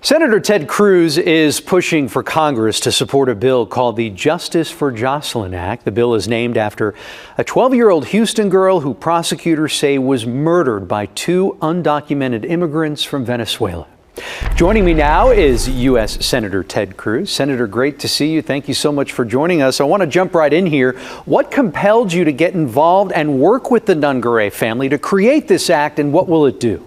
Senator Ted Cruz is pushing for Congress to support a bill called the Justice for Jocelyn Act. The bill is named after a 12-year-old Houston girl who prosecutors say was murdered by two undocumented immigrants from Venezuela. Joining me now is U.S. Senator Ted Cruz. Senator, great to see you. Thank you so much for joining us. I want to jump right in here. What compelled you to get involved and work with the Nungaray family to create this act, and what will it do?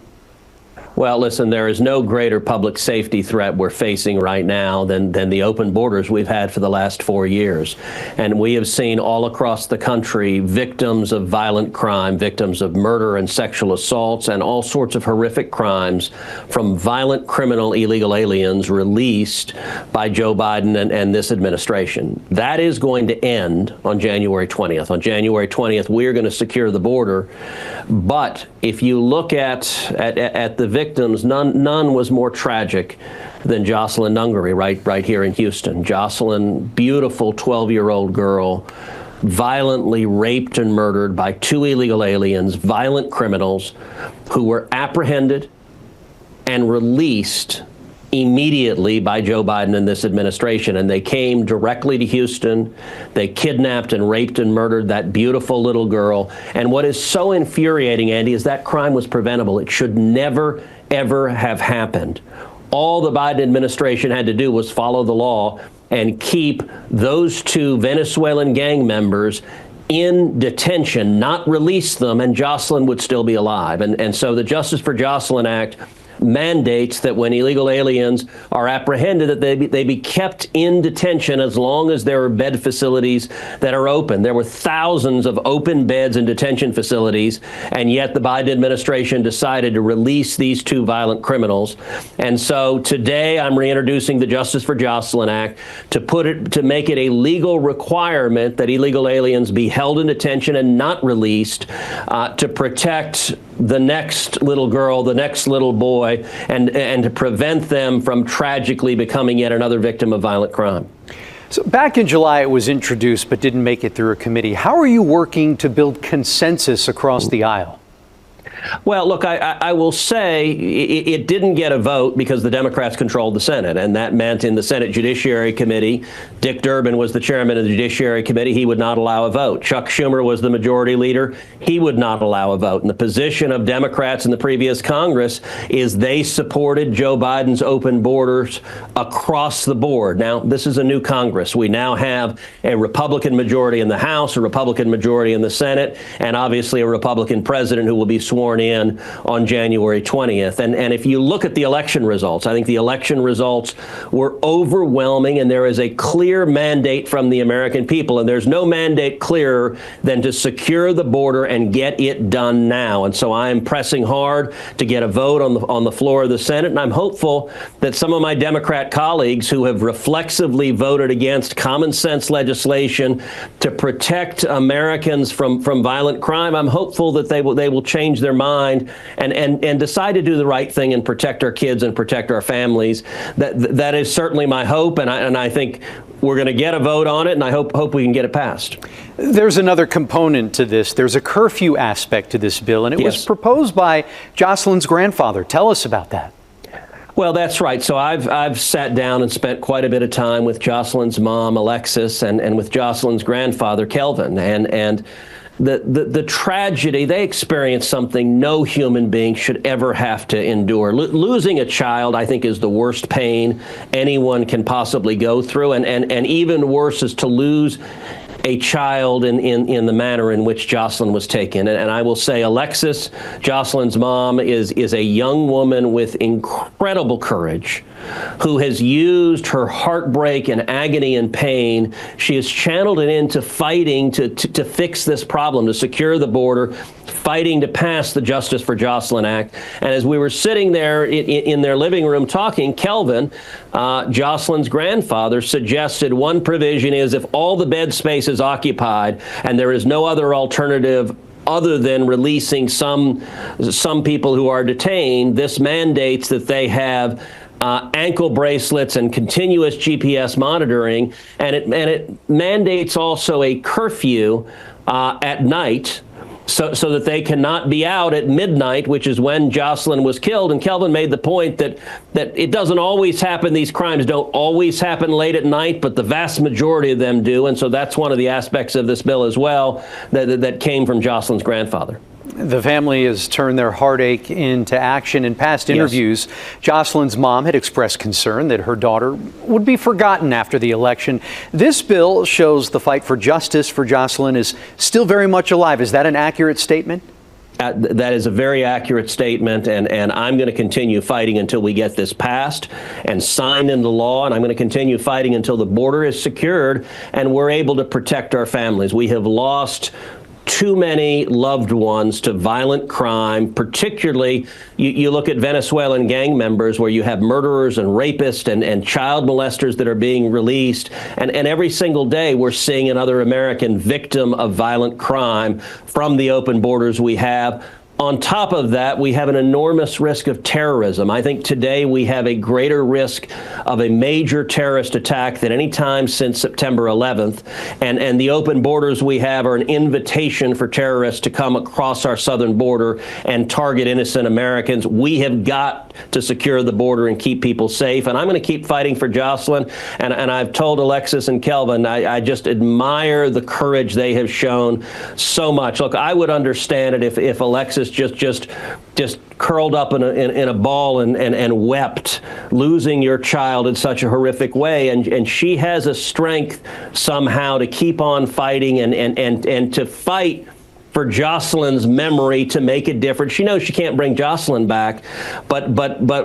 Well, listen, there is no greater public safety threat we're facing right now than the open borders we've had for the last 4 years. And we have seen all across the country victims of violent crime, victims of murder and sexual assaults, and all sorts of horrific crimes from violent criminal illegal aliens released by Joe Biden and this administration. That is going to end on January 20th. On January 20th, we're going to secure the border. But if you look at the victims, none was more tragic than Jocelyn Nungary right here in Houston. Jocelyn, beautiful 12-year-old girl, violently raped and murdered by two illegal aliens, violent criminals who were apprehended and released immediately by Joe Biden and this administration. And they came directly to Houston. They kidnapped and raped and murdered that beautiful little girl. And what is so infuriating, Andy, is that crime was preventable. It should never, ever have happened. All the Biden administration had to do was follow the law and keep those two Venezuelan gang members in detention, not release them, and Jocelyn would still be alive. And so the Justice for Jocelyn Act mandates that when illegal aliens are apprehended, that they be kept in detention as long as there are bed facilities that are open. There were thousands of open beds in detention facilities, and yet the Biden administration decided to release these two violent criminals. And so today I'm reintroducing the Justice for Jocelyn Act to make it a legal requirement that illegal aliens be held in detention and not released, to protect the next little girl, the next little boy, and to prevent them from tragically becoming yet another victim of violent crime. So back in July, it was introduced but didn't make it through a committee. How are you working to build consensus across the aisle? Well, look, I will say it didn't get a vote because the Democrats controlled the Senate, and that meant in the Senate Judiciary Committee, Dick Durbin was the chairman of the Judiciary Committee. He would not allow a vote. Chuck Schumer was the majority leader. He would not allow a vote. And the position of Democrats in the previous Congress is they supported Joe Biden's open borders across the board. Now, this is a new Congress. We now have a Republican majority in the House, a Republican majority in the Senate, and obviously a Republican president who will be sworn in on January 20th. And if you look at the election results, I think the election results were overwhelming, and there is a clear mandate from the American people. And there's no mandate clearer than to secure the border and get it done now. And so I am pressing hard to get a vote on the floor of the Senate. And I'm hopeful that some of my Democrat colleagues who have reflexively voted against common sense legislation to protect Americans from violent crime, I'm hopeful that they will change their mind and decide to do the right thing and protect our kids and protect our families. That is certainly my hope, and I think we're going to get a vote on it, and I hope we can get it passed. There's another component to this. There's a curfew aspect to this bill, and it was proposed by Jocelyn's grandfather. Tell us about that. Well, that's right. So I've sat down and spent quite a bit of time with Jocelyn's mom, Alexis, and with Jocelyn's grandfather, Kelvin, and the tragedy, they experienced something no human being should ever have to endure. Losing a child, I think, is the worst pain anyone can possibly go through. And even worse is to lose a child in the manner in which Jocelyn was taken. And I will say Alexis, Jocelyn's mom, is a young woman with incredible courage who has used her heartbreak and agony and pain. She has channeled it into fighting to fix this problem, to secure the border, fighting to pass the Justice for Jocelyn Act. And as we were sitting there in their living room talking, Kelvin, Jocelyn's grandfather, suggested one provision is if all the bed space is occupied and there is no other alternative other than releasing some people who are detained, this mandates that they have ankle bracelets and continuous GPS monitoring, and it mandates also a curfew at night so that they cannot be out at midnight, which is when Jocelyn was killed. And Kelvin made the point that it doesn't always happen. These crimes don't always happen late at night, but the vast majority of them do. And so that's one of the aspects of this bill as well that came from Jocelyn's grandfather. The family has turned their heartache into action. In past interviews, Jocelyn's mom had expressed concern that her daughter would be forgotten after the election. This bill shows the fight for justice for Jocelyn is still very much alive. Is that an accurate statement? That is a very accurate statement, and I'm going to continue fighting until we get this passed and signed into law, and I'm going to continue fighting until the border is secured and we're able to protect our families. We have lost too many loved ones to violent crime, particularly you look at Venezuelan gang members where you have murderers and rapists and child molesters that are being released. And every single day we're seeing another American victim of violent crime from the open borders we have. On top of that, we have an enormous risk of terrorism. I think today we have a greater risk of a major terrorist attack than any time since September 11th. And the open borders we have are an invitation for terrorists to come across our southern border and target innocent Americans. We have got to secure the border and keep people safe. And I'm going to keep fighting for Jocelyn. And I've told Alexis and Kelvin, I just admire the courage they have shown so much. Look, I would understand it if Alexis just curled up in a ball and wept, losing your child in such a horrific way. And she has a strength somehow to keep on fighting and to fight for Jocelyn's memory, to make a difference. She knows she can't bring Jocelyn back, but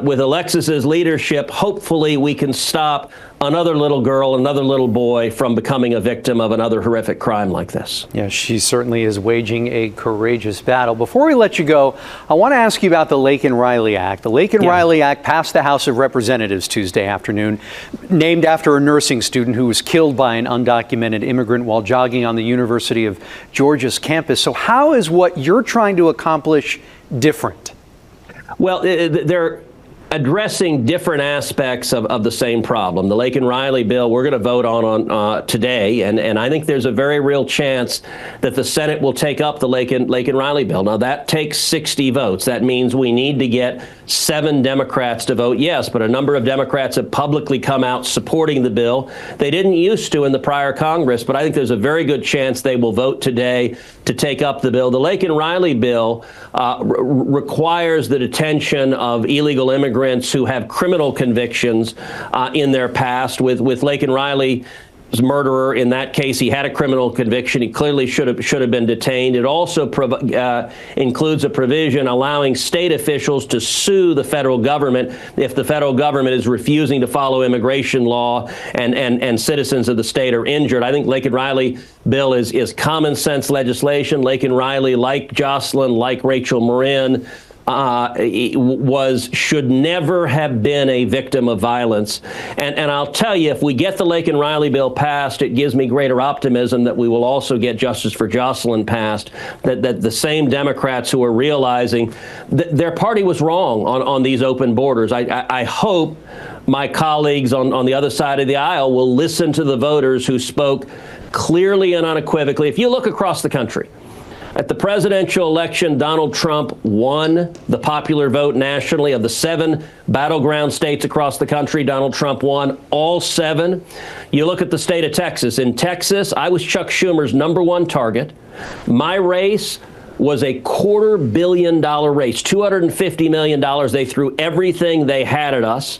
with Alexis's leadership, hopefully we can stop another little girl, another little boy from becoming a victim of another horrific crime like this. Yeah, she certainly is waging a courageous battle. Before we let you go, I want to ask you about the Laken Riley Act. The Laken Riley Act passed the House of Representatives Tuesday afternoon, named after a nursing student who was killed by an undocumented immigrant while jogging on the University of Georgia's campus. So how is what you're trying to accomplish different? Well, they're addressing different aspects of the same problem. The Laken Riley bill we're going to vote on today, and I think there's a very real chance that the Senate will take up the Laken Riley bill. Now, that takes 60 votes. That means we need to get 7 Democrats to vote yes, but a number of Democrats have publicly come out supporting the bill. They didn't used to in the prior Congress, but I think there's a very good chance they will vote today to take up the bill. The Laken Riley bill requires the detention of illegal immigrants who have criminal convictions in their past. With Laken Riley's murderer, in that case, he had a criminal conviction. He clearly should have been detained. It also includes a provision allowing state officials to sue the federal government if the federal government is refusing to follow immigration law and citizens of the state are injured. I think Laken Riley bill is common sense legislation. Laken Riley, like Jocelyn, like Rachel Marin, should never have been a victim of violence. And I'll tell you, if we get the Laken Riley bill passed, it gives me greater optimism that we will also get justice for Jocelyn passed, that the same Democrats who are realizing that their party was wrong on these open borders. I hope my colleagues on the other side of the aisle will listen to the voters who spoke clearly and unequivocally. If you look across the country, at the presidential election, Donald Trump won the popular vote nationally. Of the 7 battleground states across the country, Donald Trump won all 7. You look at the state of Texas. In Texas, I was Chuck Schumer's #1 target. My race was a $250 million race, $250 million. They threw everything they had at us.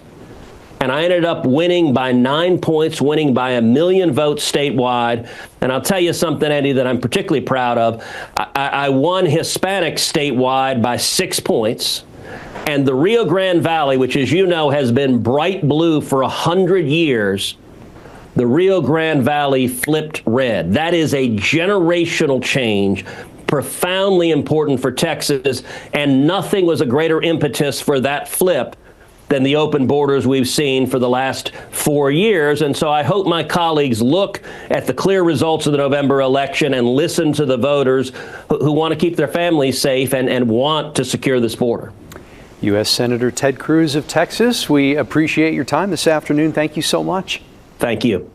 And I ended up winning by 9 points, winning by 1 million votes statewide. And I'll tell you something, Andy, that I'm particularly proud of. I won Hispanic statewide by 6 points. And the Rio Grande Valley, which, as you know, has been bright blue for 100 years, the Rio Grande Valley flipped red. That is a generational change, profoundly important for Texas. And nothing was a greater impetus for that flip than the open borders we've seen for the last 4 years. And so I hope my colleagues look at the clear results of the November election and listen to the voters who want to keep their families safe and want to secure this border. U.S. Senator Ted Cruz of Texas, we appreciate your time this afternoon. Thank you so much. Thank you.